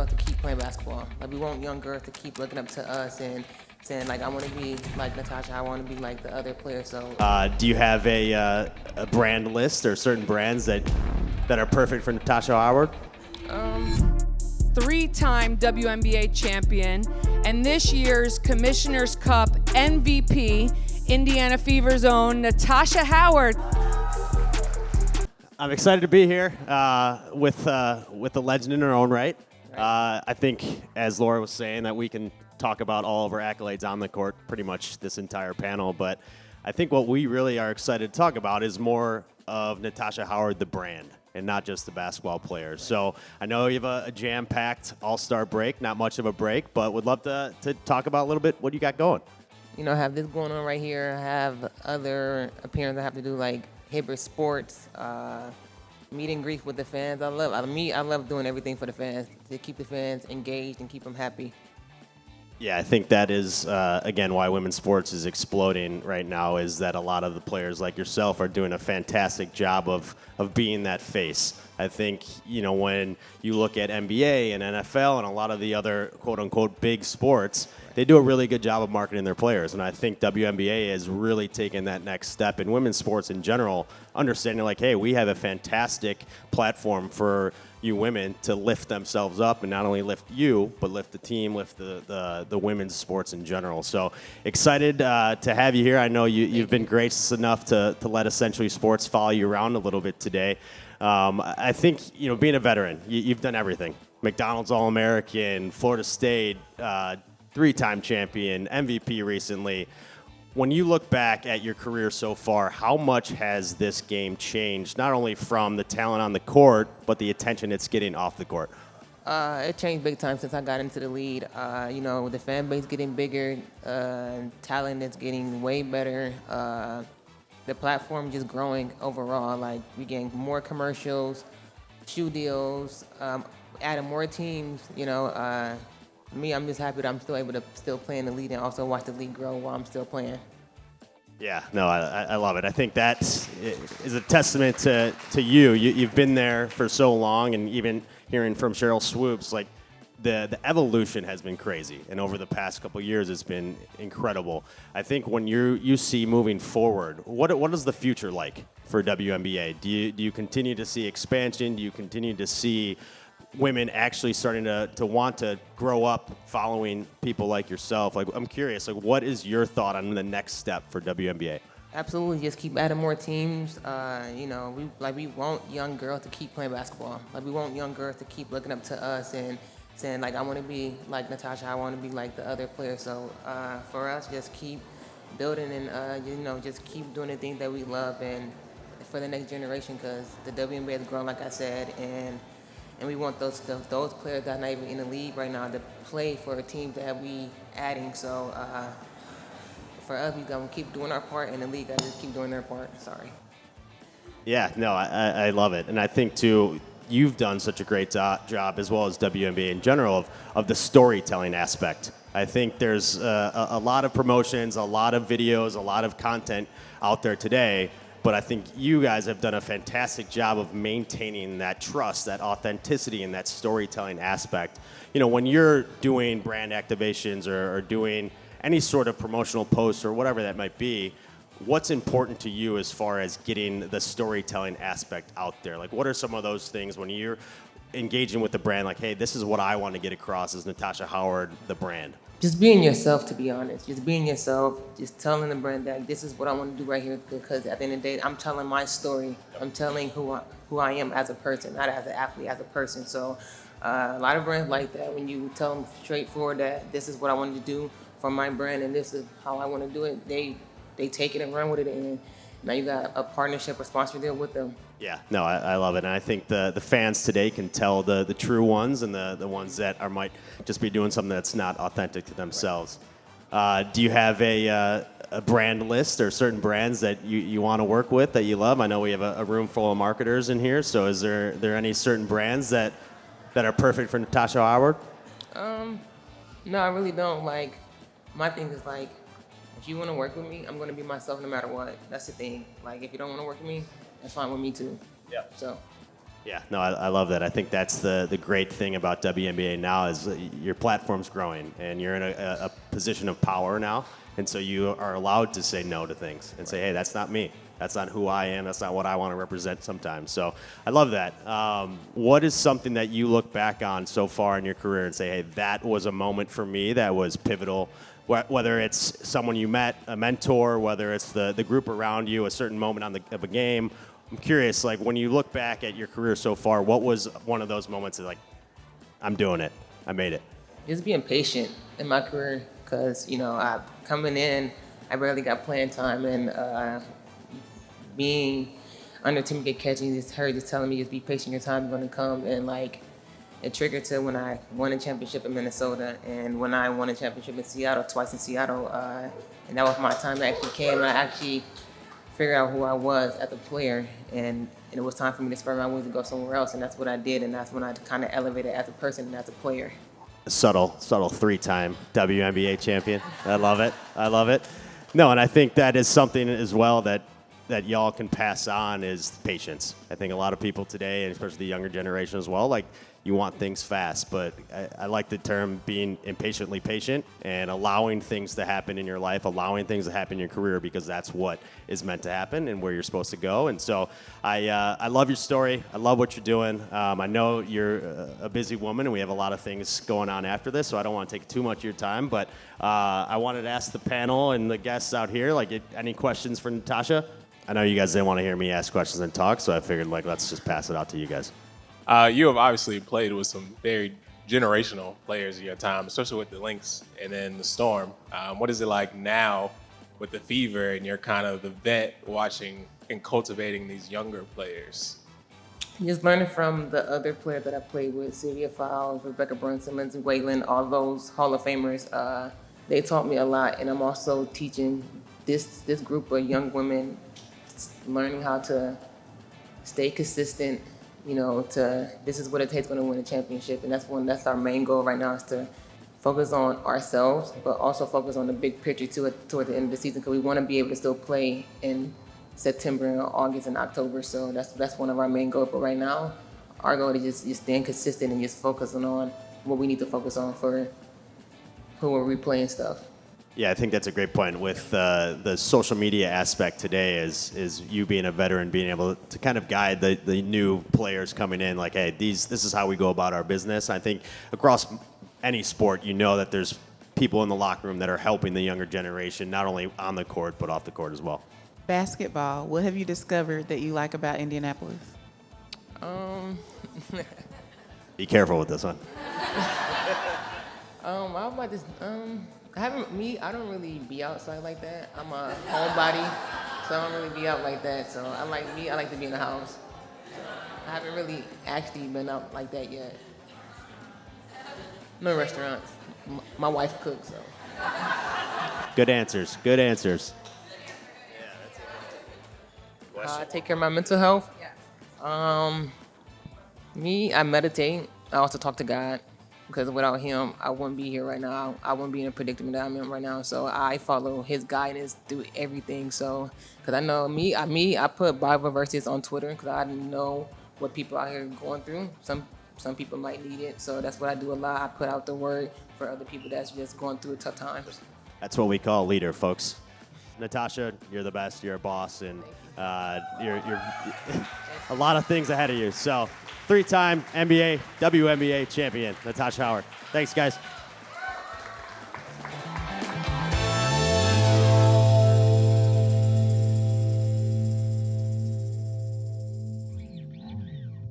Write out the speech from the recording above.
girls to keep playing basketball. Like, we want young girls to keep looking up to us and saying, like, I want to be like Natasha, I want to be like the other players. So, do you have a brand list or certain brands that are perfect for Natasha Howard? Three-time WNBA champion and this year's Commissioner's Cup MVP, Indiana Fever's own Natasha Howard. I'm excited to be here with a legend in her own right. I think, as Laura was saying, that we can talk about all of her accolades on the court, pretty much this entire panel. But I think what we really are excited to talk about is more of Natasha Howard, the brand, and not just the basketball player. So I know you have a jam-packed All-Star break, not much of a break, but would love to talk about a little bit what you got going. you know, I have this going on right here. I have other appearances I have to do, like Hibbert Sports, meet and greet with the fans. I love doing everything for the fans, to keep the fans engaged and keep them happy. Yeah, I think that is, again, why women's sports is exploding right now, is that a lot of the players like yourself are doing a fantastic job of being that face. I think, you know, when you look at NBA and NFL and a lot of the other quote-unquote big sports, they do a really good job of marketing their players. And I think WNBA has really taken that next step in women's sports in general, understanding like, hey, we have a fantastic platform for you women to lift themselves up and not only lift you, but lift the team, lift the women's sports in general. So excited to have you here. I know you've been gracious enough to let Essentially Sports follow you around a little bit today. I think, you know, being a veteran, you've done everything. McDonald's All-American, Florida State, three-time champion, MVP recently. When you look back at your career so far, how much has this game changed, not only from the talent on the court, but the attention it's getting off the court? It changed big time since I got into the league. You know, the fan base getting bigger, talent is getting way better. The platform just growing overall. Like, we getting more commercials, shoe deals, adding more teams. You know, me, I'm just happy that I'm still able to still play in the league and also watch the league grow while I'm still playing. Yeah, no, I love it. I think that is a testament to you. You've been there for so long, and even hearing from Cheryl Swoops, like the evolution has been crazy, and over the past couple of years, it's been incredible. I think when you see moving forward, what is the future like for WNBA? Do you continue to see expansion? Do you continue to see women actually starting to want to grow up following people like yourself? Like, I'm curious, like, what is your thought on the next step for WNBA? Absolutely, just keep adding more teams. You know, we want young girls to keep playing basketball. Like, we want young girls to keep looking up to us and saying, like, I want to be like Natasha, I want to be like the other players. So for us, just keep building and, you know, just keep doing the things that we love and for the next generation, because the WNBA has grown, like I said, and we want those players that are not even in the league right now to play for a team that we adding. So for us, we're going to keep doing our part, and the league got to just keep doing their part. Sorry. Yeah, no, I love it. And I think, too, you've done such a great job, as well as WNBA in general, of the storytelling aspect. I think there's a lot of promotions, a lot of videos, a lot of content out there today, but I think you guys have done a fantastic job of maintaining that trust, that authenticity, and that storytelling aspect. You know, when you're doing brand activations or doing any sort of promotional posts or whatever that might be, what's important to you as far as getting the storytelling aspect out there? Like, what are some of those things when you're engaging with the brand, like, hey, this is what I want to get across as Natasha Howard, the brand? Just being yourself, to be honest. Just being yourself. Just telling the brand that this is what I want to do right here, because at the end of the day, I'm telling my story. I'm telling who I am as a person, not as an athlete, as a person. So a lot of brands like that, when you tell them straightforward that this is what I wanted to do for my brand and this is how I want to do it, they take it and run with it, and now you got a partnership or sponsor deal with them. Yeah, no, I love it, and I think the fans today can tell the true ones and the ones that might just be doing something that's not authentic to themselves. Right. Do you have a brand list or certain brands that you want to work with that you love? I know we have a room full of marketers in here, so is there any certain brands that are perfect for Natasha Howard? No, I really don't. Like, my thing is, like, if you want to work with me, I'm going to be myself no matter what. That's the thing. Like, if you don't want to work with me, that's fine with me too. Yeah. So. Yeah, no, I love that. I think that's the great thing about WNBA now is your platform's growing, and you're in a position of power now, and so you are allowed to say no to things and say, hey, that's not me. That's not who I am. That's not what I want to represent sometimes. So I love that. What is something that you look back on so far in your career and say, hey, that was a moment for me that was pivotal, whether it's someone you met, a mentor, whether it's the group around you, a certain moment of a game. I'm curious, like when you look back at your career so far, what was one of those moments that like, I'm doing it, I made it? Just being patient in my career, because coming in, I barely got playing time, and being under Timothy catching her just telling me just be patient, your time's gonna come, and like it triggered to when I won a championship in Minnesota, and when I won a championship in Seattle, twice in Seattle, and that was my time that actually came, and I actually figure out who I was as a player, and it was time for me to spread my wings and go somewhere else, and that's what I did, and that's when I kind of elevated as a person and as a player. Subtle 3-time WNBA champion. I love it. No, and I think that is something as well that y'all can pass on is patience. I think a lot of people today, and especially the younger generation as well, like you want things fast, but I like the term being impatiently patient and allowing things to happen in your life, allowing things to happen in your career, because that's what is meant to happen and where you're supposed to go. And so I love your story. I love what you're doing. I know you're a busy woman and we have a lot of things going on after this, so I don't want to take too much of your time, but I wanted to ask the panel and the guests out here, like any questions for Natasha? I know you guys didn't want to hear me ask questions and talk, so I figured like let's just pass it out to you guys. You have obviously played with some very generational players in your time, especially with the Lynx and then the Storm. What is it like now with the Fever and you're kind of the vet watching and cultivating these younger players? Just learning from the other players that I played with, Sylvia Fowles, Rebecca Brunson, Lindsay Whalen, all those Hall of Famers. They taught me a lot, and I'm also teaching this group of young women, learning how to stay consistent, this is what it takes to win a championship. And that's our main goal right now, is to focus on ourselves, but also focus on the big picture toward the end of the season, because we want to be able to still play in September and August and October. So that's one of our main goals. But right now, our goal is just staying consistent and just focusing on what we need to focus on for who we're replaying stuff. Yeah, I think that's a great point. With the social media aspect today is you being a veteran, being able to kind of guide the new players coming in, like, hey, this is how we go about our business. I think across any sport, that there's people in the locker room that are helping the younger generation, not only on the court, but off the court as well. Basketball, what have you discovered that you like about Indianapolis? Be careful with this one. I don't really be outside like that. I'm a homebody, so I don't really be out like that. So I like to be in the house. I haven't really actually been out like that yet. No restaurants. My wife cooks, so. Good answers. I take care of my mental health. I meditate. I also talk to God, because without him, I wouldn't be here right now. I wouldn't be in a predicament that I'm in right now. So I follow his guidance through everything. So, because I know I put Bible verses on Twitter because I know what people out here are going through. Some people might need it. So that's what I do a lot. I put out the word for other people that's just going through tough times. That's what we call a leader, folks. Natasha, you're the best. You're a boss, and you're a lot of things ahead of you. So, 3-time NBA, WNBA champion, Natasha Howard. Thanks, guys.